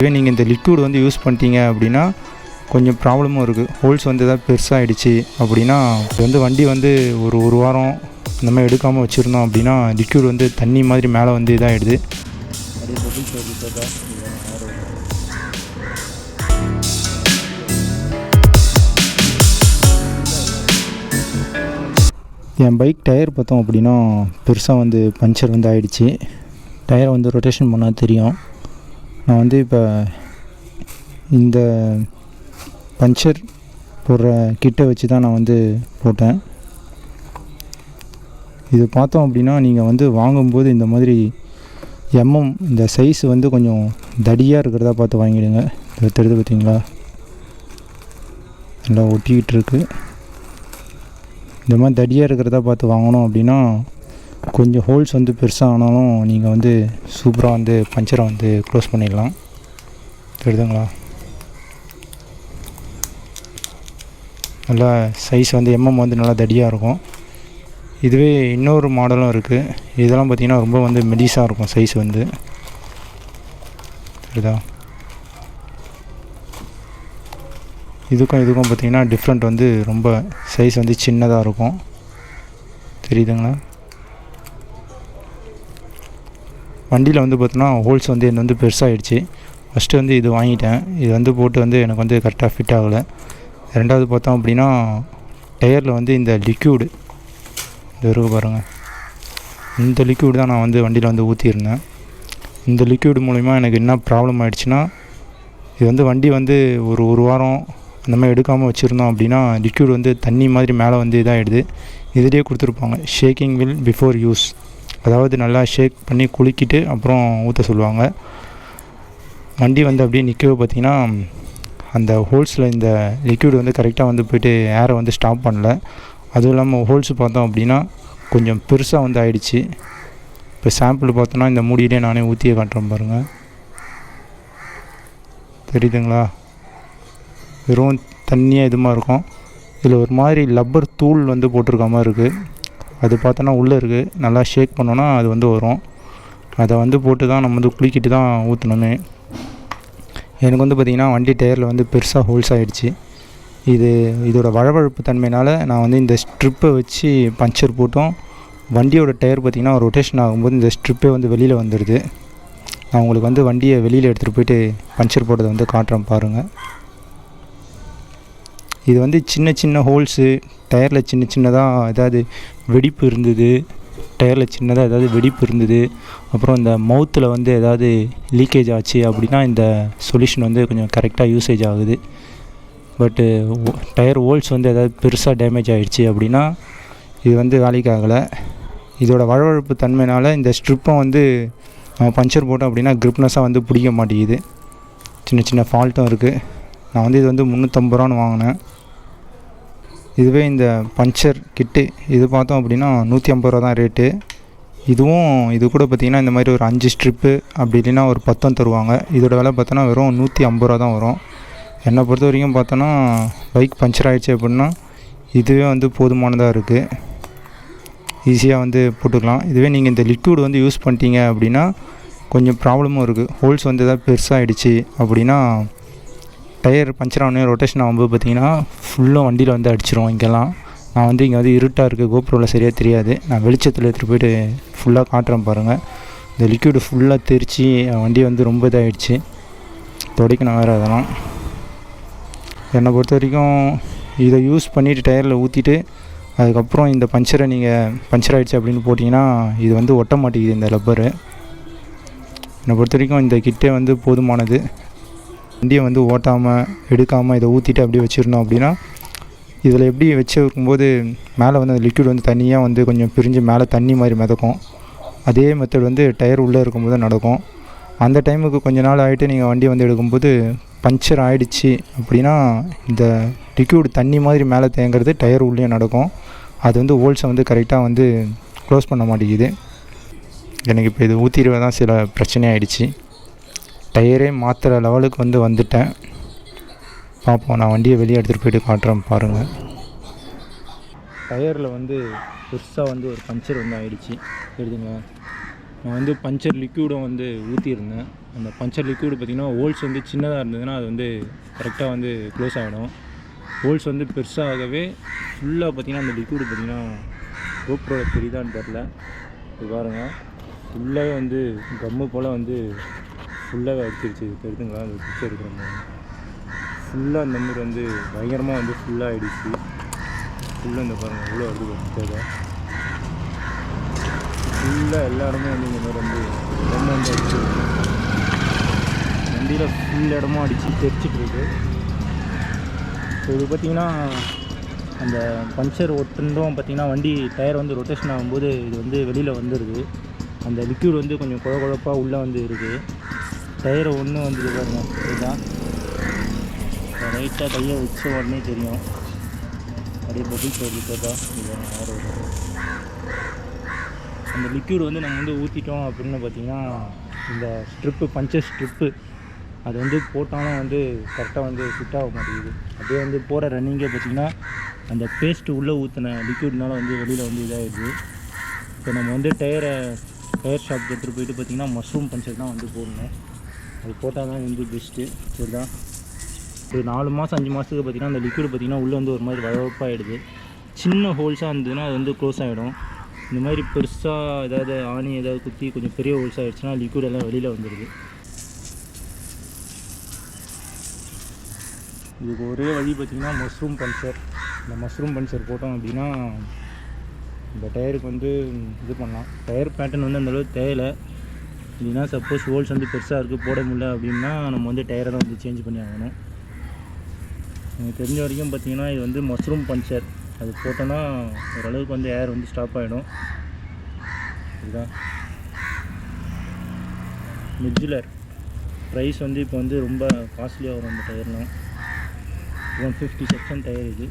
இதுவே நீங்கள் இந்த லிக்விட் வந்து யூஸ் பண்ணிட்டீங்க அப்படின்னா கொஞ்சம் ப்ராப்ளமும் இருக்குது. ஹோல்ஸ் வந்து எதாவது பெருசாகிடுச்சு அப்படின்னா இது வந்து வண்டி வந்து ஒரு வாரம் இந்த மாதிரி எடுக்காமல் வச்சுருந்தோம் அப்படின்னா லிக்விட் வந்து தண்ணி மாதிரி மேலே வந்து இதாகிடுது. என் பைக் டயர் பார்த்தோம் அப்படின்னா பெருசாக வந்து பஞ்சர் வந்து ஆகிடுச்சு. டயரை வந்து ரொட்டேஷன் பண்ணால் தெரியும். நான் வந்து இப்போ இந்த பஞ்சர் போடுற கிட்டை வச்சு தான் நான் வந்து போட்டேன். இது பார்த்தோம் அப்படின்னா நீங்கள் வந்து வாங்கும்போது இந்த மாதிரி இந்த சைஸ் வந்து கொஞ்சம் தடியாக இருக்கிறதா பார்த்து வாங்கிடுங்க. தெரியுது பார்த்தீங்களா, நல்லா ஒட்டிக்கிட்டு இருக்குது. இந்த மாதிரி தடியாக இருக்கிறதா பார்த்து வாங்கணும் அப்படின்னா கொஞ்சம் ஹோல்ஸ் வந்து பெருசாக ஆனாலும் நீங்கள் வந்து சூப்பராக வந்து பஞ்சரை வந்து க்ளோஸ் பண்ணிடலாம். தெரியுதுங்களா, நல்லா சைஸ் வந்து வந்து நல்லா தடியாக இருக்கும். இதுவே இன்னொரு மாடலும் இருக்குது. இதெல்லாம் பார்த்திங்கன்னா ரொம்ப வந்து மெலிசாக இருக்கும் சைஸ் வந்து. தெரியுதா, இதுக்கும் பார்த்திங்கன்னா டிஃப்ரெண்ட் வந்து ரொம்ப சைஸ் வந்து சின்னதாக இருக்கும். தெரியுதுங்களா, வண்டியில் வந்து பார்த்தோன்னா ஹோல்ஸ் வந்து என்ன வந்து பெருசாகிடுச்சு. ஃபஸ்ட்டு வந்து இது வாங்கிட்டேன். இது வந்து போட்டு வந்து எனக்கு வந்து கரெக்டாக ஃபிட் ஆகலை. ரெண்டாவது பார்த்தோம் அப்படின்னா டயரில் வந்து இந்த லிக்யூடு இது இருக்குது பாருங்கள், இந்த லிக்யூடு தான் நான் வந்து வண்டியில் வந்து ஊற்றியிருந்தேன். இந்த லிக்யூடு மூலிமா எனக்கு என்ன ப்ராப்ளம் ஆகிடுச்சுன்னா இது வந்து வண்டி வந்து ஒரு வாரம் அந்த மாதிரி எடுக்காமல் வச்சுருந்தோம் அப்படின்னா லிக்யூட் வந்து தண்ணி மாதிரி மேலே வந்து இதாகிடுது. இதிலே கொடுத்துருப்பாங்க ஷேக்கிங் வில் பிஃபோர் யூஸ், அதாவது நல்லா ஷேக் பண்ணி குலுக்கிட்டு அப்புறம் ஊற்ற சொல்லுவாங்க. வண்டி வந்து அப்படியே நிற்கவே பார்த்திங்கன்னா அந்த ஹோல்ஸில் இந்த லிக்யூட் வந்து கரெக்டாக வந்து போய்ட்டு ஏரை வந்து ஸ்டாப் பண்ணல. அதுவும் இல்லாமல் ஹோல்ஸ் பார்த்தோம் அப்படின்னா கொஞ்சம் பெருசாக வந்து ஆகிடுச்சு. இப்போ சாம்பிள் பார்த்தோன்னா இந்த மூடியிலே நானே ஊற்றியே காட்டுறேன் பாருங்கள். தெரியுதுங்களா, வெறும் தண்ணியாக இதுமாக இருக்கும். இதில் ஒரு மாதிரி லப்பர் தூள் வந்து போட்டிருக்க மாதிரி இருக்குது. அது பார்த்தோன்னா உள்ளே இருக்குது. நல்லா ஷேக் பண்ணோன்னா அது வந்து வரும். அதை வந்து போட்டு தான் நம்ம வந்து குளிக்கிட்டு தான் ஊற்றணுமே. எனக்கு வந்து பார்த்திங்கன்னா வண்டி டயரில் வந்து பெருசாக ஹோல்ஸ் ஆகிடுச்சு. இதோட வழவழப்பு தன்மையினால் நான் வந்து இந்த ஸ்ட்ரிப்பை வச்சு பஞ்சர் போட்டோம். வண்டியோட டயர் பார்த்திங்கன்னா ரொட்டேஷன் ஆகும்போது இந்த ஸ்ட்ரிப்பே வந்து வெளியில் வந்துடுது. நான் உங்களுக்கு வந்து வண்டியை வெளியில் எடுத்துகிட்டு போய்ட்டு பஞ்சர் போட்டதை வந்து காட்டுறேன் பாருங்கள். இது வந்து சின்ன ஹோல்ஸு, டயரில் சின்னதாக ஏதாவது வெடிப்பு இருந்தது, அப்புறம் இந்த மவுத்தில் வந்து ஏதாவது லீக்கேஜ் ஆச்சு அப்படின்னா இந்த சொல்யூஷன் வந்து கொஞ்சம் கரெக்டாக யூசேஜ் ஆகுது. பட்டு டயர் ஹோல்ஸ் வந்து ஏதாவது பெருசாக டேமேஜ் ஆகிடுச்சு அப்படின்னா இது வந்து வேலைக்கு ஆகலை. இதோட வழவழப்பு தன்மையினால் இந்த ஸ்ட்ரிப்பும் வந்து பஞ்சர் போட்டோம் அப்படின்னா கிரிப்னஸாக வந்து பிடிக்க மாட்டேங்குது. சின்ன ஃபால்ட்டும் இருக்குது. நான் வந்து இது வந்து 350 ரூபான்னு வாங்கினேன். இதுவே இந்த பஞ்சர் கிட்டு இது பார்த்தோம் அப்படின்னா 150 ரூபா தான் ரேட்டு. இது கூட பார்த்திங்கன்னா இந்த மாதிரி ஒரு 5 ஸ்ட்ரிப்பு அப்படி இல்லைன்னா ஒரு 10 தருவாங்க. இதோட விலை பார்த்தோன்னா வெறும் 150 ரூபா தான் வரும். என்னை பொறுத்த வரைக்கும் பார்த்தோன்னா பைக் பஞ்சர் ஆகிடுச்சு அப்படின்னா இதுவே வந்து போதுமானதாக இருக்குது. ஈஸியாக வந்து போட்டுக்கலாம். இதுவே நீங்கள் இந்த லிக்விட் வந்து யூஸ் பண்ணிட்டீங்க அப்படின்னா கொஞ்சம் ப்ராப்ளமும் இருக்குது. ஹோல்ஸ் வந்து எதாவது பெருசாகிடுச்சு அப்படின்னா டயர் பஞ்சர் ஆகணும் ரொட்டேஷன் ஆகும்போது பார்த்திங்கன்னா ஃபுல்லாக வண்டியில் வந்து அடிச்சிடும். இங்கெல்லாம் நான் வந்து இங்கே வந்து இருட்டாக இருக்குது, கோப்ரோவில் சரியாக தெரியாது. நான் வெளிச்சத்தில் எடுத்துகிட்டு போய்ட்டு ஃபுல்லாக காட்டுறேன் பாருங்கள். இந்த லிக்விடு ஃபுல்லாக தெரிச்சு வண்டி வந்து ரொம்ப இதாகிடுச்சு. துடைக்கணும் வேறு. அதெல்லாம் என்னை பொறுத்த வரைக்கும் இதை யூஸ் பண்ணிவிட்டு டயரில் ஊற்றிட்டு அதுக்கப்புறம் இந்த பஞ்சரை நீங்கள் பஞ்சர் ஆகிடுச்சு அப்படின்னு போட்டிங்கன்னா இது வந்து ஒட்ட மாட்டேங்குது இந்த ரப்பரு. என்னை பொறுத்த வரைக்கும் இந்த கிட்டே வந்து போதுமானது. வண்டியை வந்து ஓட்டாமல் எடுக்காமல் இதை ஊற்றிட்டு அப்படியே வச்சுருந்தோம் அப்படின்னா இதில் எப்படி வச்சு இருக்கும்போது மேலே வந்து அந்த லிக்விட் வந்து தண்ணியாக வந்து கொஞ்சம் பிரிஞ்சு மேலே தண்ணி மாதிரி மிதக்கும். அதே மெத்தட் வந்து டயர் உள்ளே இருக்கும்போது நடக்கும். அந்த டைமுக்கு கொஞ்ச நாள் ஆகிட்டு நீங்கள் வண்டி வந்து எடுக்கும்போது பஞ்சர் ஆகிடுச்சு அப்படின்னா இந்த லிக்விட் தண்ணி மாதிரி மேலே தேங்கிறது டயர் உள்ளே நடக்கும். அது வந்து ஹோல்ஸை வந்து கரெக்டாக வந்து க்ளோஸ் பண்ண மாட்டேங்குது. எனக்கு இப்போ இது ஊற்றிடுவே தான் சில பிரச்சனையாகிடுச்சு. டயரே மாற்றுற லெவலுக்கு வந்து வந்துட்டேன். பார்ப்போம், நான் வண்டியை வெளியே எடுத்துகிட்டு போய்ட்டு காட்டுறேன் பாருங்கள். டயரில் வந்து பெருசாக வந்து ஒரு பஞ்சர் வந்து ஆகிடுச்சு. தெரியுதுங்க, நான் வந்து பஞ்சர் லிக்விடும் வந்து ஊற்றியிருந்தேன். அந்த பஞ்சர் லிக்விட் பார்த்திங்கன்னா ஹோல்ஸ் வந்து சின்னதாக இருந்ததுன்னா அது வந்து கரெக்டாக வந்து க்ளோஸ் ஆகிடும். ஹோல்ஸ் வந்து பெருசாகவே ஃபுல்லாக பார்த்திங்கன்னா அந்த லிக்விட் பார்த்திங்கன்னா கோப்ரோட தெரியுதான்னு தெரில. இது பாருங்கள், ஃபுல்லாகவே வந்து கம்மு போல் வந்து ஃபுல்லாகவே அடிச்சிருச்சு. இது தெரியுதுங்களா, அந்த பிக்சர் எடுக்கிற மாதிரி ஃபுல்லாக அந்த மாதிரி வந்து பயங்கரமாக வந்து ஃபுல்லாக ஆகிடுச்சு. ஃபுல்லாக இந்த பாருங்கள் எவ்வளோ வருது பிக்சர். ஃபுல்லாக எல்லாருமே வந்து இந்த மாதிரி வந்து இடமும் வந்து அடிச்சு வண்டியில் ஃபுல் இடமும் அடித்து தெரிச்சிட்ருக்கு. ஸோ இது பார்த்திங்கன்னா அந்த பஞ்சர் ஒட்டுண்டும் பார்த்திங்கன்னா வண்டி டயர் வந்து ரொட்டேஷன் ஆகும்போது இது வந்து வெளியில் வந்துடுது. அந்த லிக்யூட் வந்து கொஞ்சம் குழப்பாக உள்ளே வந்து இருக்குது. டயரை ஒன்று வந்துது பாருங்கள், இதுதான் லைட்டாக கையை வச்ச உடனே தெரியும். அப்படியே பபிள்ஸ் வருது தான். இது வேறு அந்த லிக்யூட் வந்து நம்ம வந்து ஊற்றிட்டோம் அப்படின்னு பார்த்திங்கன்னா இந்த ஸ்ட்ரிப்பு பஞ்சர் ஸ்ட்ரிப்பு அது வந்து போட்டாலும் வந்து கரெக்டாக வந்து ஃபிட் ஆக மாட்டேங்குது. அப்படியே வந்து போகிற ரன்னிங்கே பார்த்திங்கன்னா அந்த பேஸ்ட்டு உள்ளே ஊற்றின லிக்யூட்னால வந்து வெளியில் வந்து இதாகிடுது. இப்போ நம்ம வந்து டயர் ஷாப் எடுத்துகிட்டு போயிட்டு பார்த்திங்கன்னா மஷ்ரூம் பஞ்சர் தான் வந்து போடணும். அது போட்டால் தான் வந்து பெஸ்ட்டு. சரிதான், ஒரு 4 மாதம் 5 மாதத்துக்கு பார்த்திங்கன்னா அந்த லிக்யூடு பார்த்திங்கன்னா உள்ளே வந்து ஒரு மாதிரி வளவப்பாகிடுது. சின்ன ஹோல்ஸாக இருந்ததுன்னா அது வந்து க்ளோஸ் ஆகிடும். இந்த மாதிரி பெருசாக ஏதாவது ஆணி ஏதாவது குத்தி கொஞ்சம் பெரிய ஹோல்ஸ் ஆகிடுச்சுன்னா லிக்யூட் எல்லாம் வெளியில் வந்துடுது. இதுக்கு ஒரே வழி பார்த்திங்கன்னா மஷ்ரூம் பஞ்சர். இந்த மஷ்ரூம் பஞ்சர் போட்டோம் அப்படின்னா இந்த டயருக்கு வந்து இது பண்ணலாம். டயர் பேட்டர்ன் வந்து அந்தளவுக்கு தேவையில்லை. இல்லைன்னா சப்போஸ் ஹோல்ஸ் வந்து பெருசாக இருக்குது போட முடியல அப்படின்னா நம்ம வந்து டயரை தான் வந்து சேஞ்ச் பண்ணி ஆகணும். எனக்கு தெரிஞ்ச வரைக்கும் பார்த்திங்கன்னா இது வந்து மஷ்ரூம் பஞ்சர். அது போட்டோன்னா ஓரளவுக்கு வந்து ஏர் வந்து ஸ்டாப் ஆகிடும். இதுதான் மிட்ஜிலர் ப்ரைஸ் வந்து இப்போ வந்து ரொம்ப காஸ்ட்லியாக வரும் அந்த டயர்லாம். 150 செக்ஷன் டயர் இது.